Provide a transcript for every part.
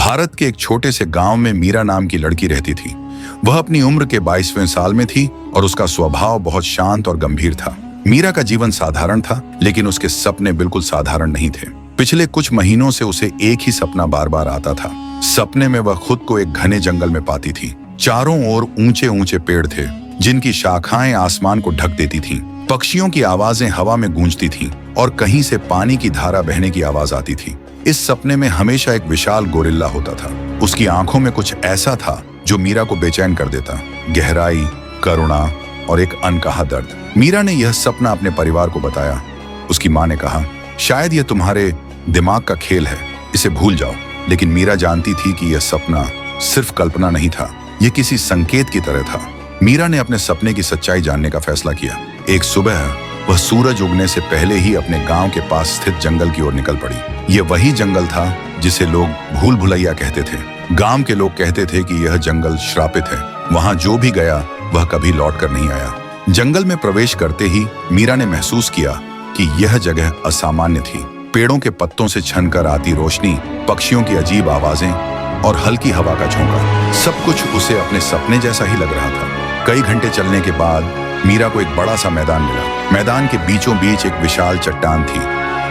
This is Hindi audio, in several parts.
भारत के एक छोटे से गांव में मीरा नाम की लड़की रहती थी। वह अपनी उम्र के 22वें साल में थी और उसका स्वभाव बहुत शांत और गंभीर था। मीरा का जीवन साधारण था, लेकिन उसके सपने बिल्कुल साधारण नहीं थे। पिछले कुछ महीनों से उसे एक ही सपना बार बार आता था। सपने में वह खुद को एक घने जंगल में पाती थी। चारों ओर ऊंचे ऊंचे पेड़ थे, जिनकी शाखाएं आसमान को ढक देती थीं। पक्षियों की आवाजें हवा में गूंजती थीं और कहीं से पानी की धारा बहने की आवाज आती थी। इस सपने में हमेशा एक विशाल गोरिल्ला होता था। उसकी आंखों में कुछ ऐसा था जो मीरा को बेचैन कर देता, गहराई, करुणा और एक अनकहा दर्द। मीरा ने यह सपना अपने परिवार को बताया। उसकी माँ ने कहा, शायद यह तुम्हारे दिमाग का खेल है, इसे भूल जाओ। लेकिन मीरा जानती थी कि यह सपना सिर्फ कल्पना नहीं था, यह किसी संकेत की तरह था। मीरा ने अपने सपने की सच्चाई जानने का फैसला किया। एक सुबह वह सूरज उगने से पहले ही अपने गांव के पास स्थित जंगल की ओर निकल पड़ी। यह वही जंगल था जिसे लोग भूल भुलैया कहते थे। गांव के लोग कहते थे कि यह जंगल श्रापित है, वहां जो भी गया वह कभी लौट कर नहीं आया। जंगल में प्रवेश करते ही मीरा ने महसूस किया कि यह जगह असामान्य थी। पेड़ों के पत्तों से छनकर आती रोशनी, पक्षियों की अजीब आवाजें और हल्की हवा का झोंका, सब कुछ उसे अपने सपने जैसा ही लग रहा था। कई घंटे चलने के बाद मीरा को एक बड़ा सा मैदान मिला। मैदान के बीचों बीच एक विशाल चट्टान थी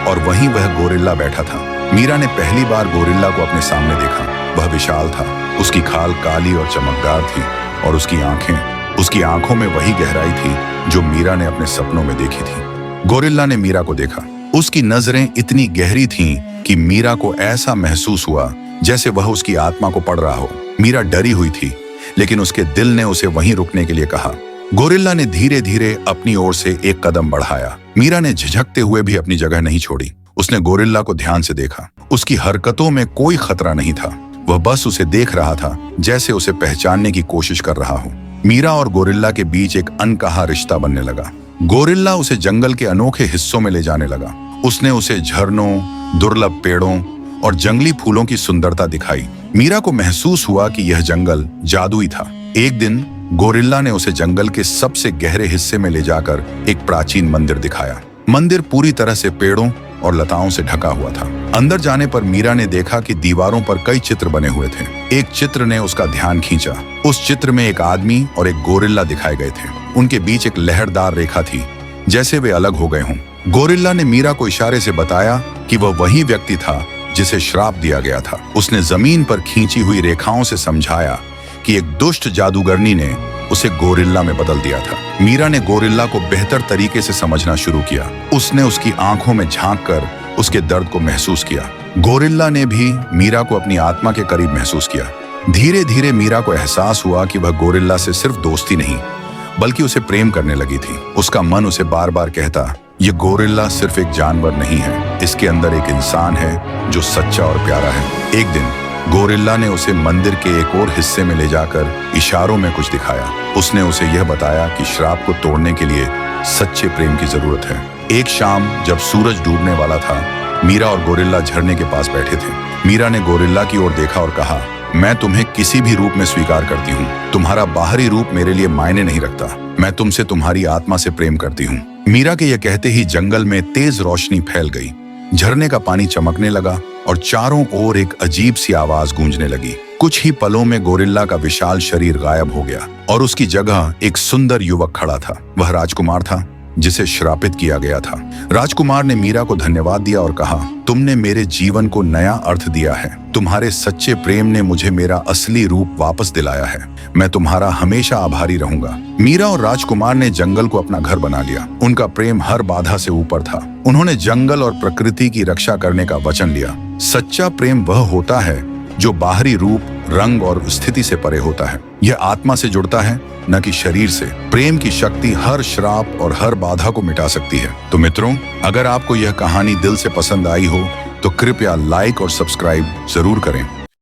और वहीं वह गोरिल्ला बैठा था। मीरा ने पहली बार गोरिल्ला को अपने सामने देखा। वह विशाल था, उसकी खाल काली और चमकदार थी और उसकी आंखों में वही गहराई थी जो मीरा ने अपने सपनों में देखी थी। गोरिल्ला ने मीरा को देखा। उसकी नजरें इतनी गहरी थीं कि मीरा को ऐसा महसूस हुआ जैसे वह उसकी आत्मा को पढ़ रहा हो। मीरा डरी हुई थी, लेकिन उसके दिल ने उसे वहीं रुकने के लिए कहा। गोरिल्ला ने धीरे धीरे अपनी ओर से एक कदम बढ़ाया। मीरा ने झिझकते हुए भी अपनी जगह नहीं छोड़ी। उसने गोरिल्ला को ध्यान से देखा। उसकी हरकतों में कोई खतरा नहीं था। वह बस उसे देख रहा था, जैसे उसे पहचानने की कोशिश कर रहा हो। मीरा और गोरिल्ला के बीच एक अनकहा रिश्ता बनने लगा। गोरिल्ला उसे जंगल के अनोखे हिस्सों में ले जाने लगा। उसने उसे झरनों, दुर्लभ पेड़ों और जंगली फूलों की सुंदरता दिखाई। मीरा को महसूस हुआ कि यह जंगल जादुई था। एक दिन गोरिल्ला ने उसे जंगल के सबसे गहरे हिस्से में ले जाकर एक प्राचीन मंदिर दिखाया। मंदिर पूरी तरह से पेड़ों और लताओं से ढका हुआ था। अंदर जाने पर मीरा ने देखा कि दीवारों पर कई चित्र बने हुए थे। एक चित्र ने उसका ध्यान खींचा। उस चित्र में एक आदमी और एक गोरिल्ला दिखाए गए थे। उनके बीच एक लहरदार रेखा थी, जैसे वे अलग हो गए हों। गोरिल्ला ने मीरा को इशारे से बताया कि वह वही व्यक्ति था जिसे श्राप दिया गया था। उसने जमीन पर खींची हुई रेखाओं से समझाया कि एक दुष्ट जादूगरनी ने उसे गोरिल्ला में बदल दिया था। मीरा ने गोरिल्ला को बेहतर तरीके से समझना शुरू किया। उसने उसकी आंखों में झांककर उसके दर्द को महसूस किया। गोरिल्ला ने भी मीरा को अपनी आत्मा के करीब महसूस किया। धीरे धीरे मीरा को एहसास हुआ कि वह गोरिल्ला से सिर्फ दोस्ती नहीं, बल्कि उसे प्रेम करने लगी थी। उसका मन उसे बार बार कहता, ये गोरिल्ला सिर्फ एक जानवर नहीं है, इसके अंदर एक इंसान है जो सच्चा और प्यारा है। एक दिन गोरिल्ला ने उसे मंदिर के एक और हिस्से में ले जाकर इशारों में कुछ दिखाया। उसने उसे यह बताया कि श्राप को तोड़ने के लिए सच्चे प्रेम की जरूरत है। एक शाम जब सूरज डूबने वाला था, मीरा और गोरिल्ला झरने के पास बैठे थे। मीरा ने गोरिल्ला की ओर देखा और कहा, मैं तुम्हें किसी भी रूप में स्वीकार करती हूँ। तुम्हारा बाहरी रूप मेरे लिए मायने नहीं रखता। मैं तुमसे तुम्हारी आत्मा से प्रेम करती हूँ। मीरा के यह कहते ही जंगल में तेज रोशनी फैल गई। झरने का पानी चमकने लगा और चारों ओर एक अजीब सी आवाज गूंजने लगी। कुछ ही पलों में गोरिल्ला का विशाल शरीर गायब हो गया और उसकी जगह एक सुंदर युवक खड़ा था। वह राजकुमार था जिसे श्रापित किया गया था। राजकुमार ने मीरा को धन्यवाद दिया और कहा, तुमने मेरे जीवन को नया अर्थ दिया है। तुम्हारे सच्चे प्रेम ने मुझे मेरा असली रूप वापस दिलाया है। मैं तुम्हारा हमेशा आभारी रहूंगा। मीरा और राजकुमार ने जंगल को अपना घर बना लिया। उनका प्रेम हर बाधा से ऊपर था। उन्होंने जंगल और प्रकृति की रक्षा करने का वचन लिया। सच्चा प्रेम वह होता है जो बाहरी रूप, रंग और स्थिति से परे होता है। यह आत्मा से जुड़ता है, न कि शरीर से। प्रेम की शक्ति हर श्राप और हर बाधा को मिटा सकती है। तो मित्रों, अगर आपको यह कहानी दिल से पसंद आई हो तो कृपया लाइक और सब्सक्राइब जरूर करें।